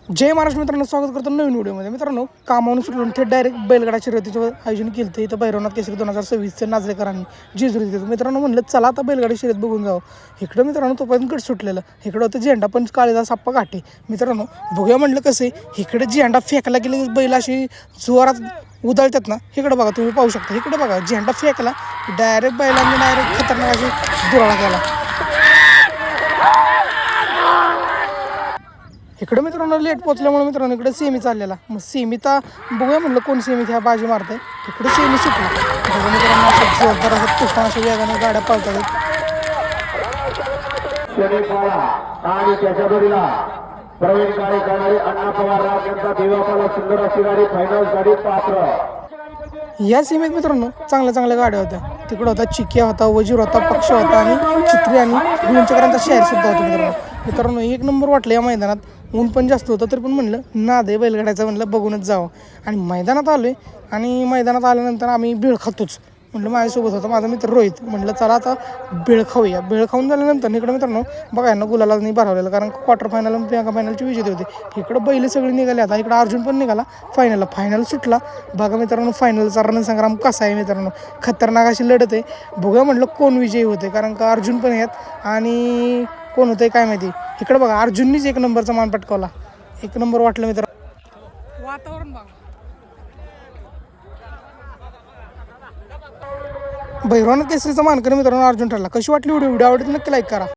जय महाराष्ट्र मित्रांनो, स्वागत करतो नवीन व्हिडिओमध्ये. मित्रांनो, कामावरून सुटून थेट डायरेक्ट बैलगाडा शर्यतीचं आयोजन केलं होतं इथं भैरवनाथ केसरी 2026 नाझरेकरांनी जेजुरी देतो. मित्रांनो म्हणलं चला आता बैलगाडी शर्यत बघून जावं. इकडं मित्रांनो तोपर्यंत गट सुटलेलं, इकडं होतं झेंडा पण काळीदास आप्पा घाटे. मित्रांनो बघूया म्हणलं कसं आहे, इकडे झेंडा फेकला गेले बैल अशी जोरात उदळतात ना. इकडं बघा, तुम्ही पाहू शकता. इकडे बघा, झेंडा फेकला डायरेक्ट बैलांनी डायरेक्ट खतरनाक अशी दुराळा केला. इकडे मित्रांनो लेट पोचल्यामुळे मित्रांनो इकडे सेमी चाललेला. मग सेमीचा बघूया म्हणलं कोण सेमीत ह्या बाजी मारते. इकडे सेमी सुटली. बघा मित्रांनो, असं जोरदार असं तुफान अशा वेगाने गाड्या पळतात. आणि त्याच्या जोडीला प्रवीण गाडी करणारी अण्णा पवार यांचा देवापाला सुंदर अशी गाडी फायनल साठी पात्र. या सीमेत मित्रांनो चांगल्या गाड्या होत्या. तिकडं होता चिकिया होता, वजीर होता, पक्ष होता आणि चित्री आणि गुणचक्रांचा शहर सुद्धा होता. मित्रांनो एक नंबर वाटलं या मैदानात. ऊन पण जास्त होतं तरी पण म्हणलं नाद आहे बैलगाड्याचं, म्हणलं बघूनच जावं. आणि मैदानात आलो आहे आणि मैदानात आल्यानंतर आम्ही बेळ खातोच. म्हटलं माझ्यासोबत होता माझा मित्र रोहित. म्हटलं चला आता बेळ खाऊया. बेळ खाऊन झाल्यानंतर इकडं मित्रांनो बघा यांना गुलाला नाही भरवलेलं, कारण क्वार्टर फायनल आणि प्रियांका फायनलची विजेते होते. इकडं बैल सगळी निघाली. आता इकडं अर्जुन पण निघाला फायनलला. फायनल सुटला. बघा मित्रांनो फायनलचा रणसंग्राम कसा आहे मित्रांनो, खतरनाक अशी लढत आहे. बघूया म्हटलं कोण विजयी होते, कारण का अर्जुन पण आहेत आणि कोण होतंय काय माहिती. इकडं बघा अर्जुननीच एक नंबरचा मान पटकावला. एक नंबर वाटलं मित्रांनो. वातावरण बघा. भैरवनाथ केसरीचा मानकरी मित्रांनो अर्जुन ठरला. कशी वाटली व्हिडिओ आवडली नक्की लाईक करा.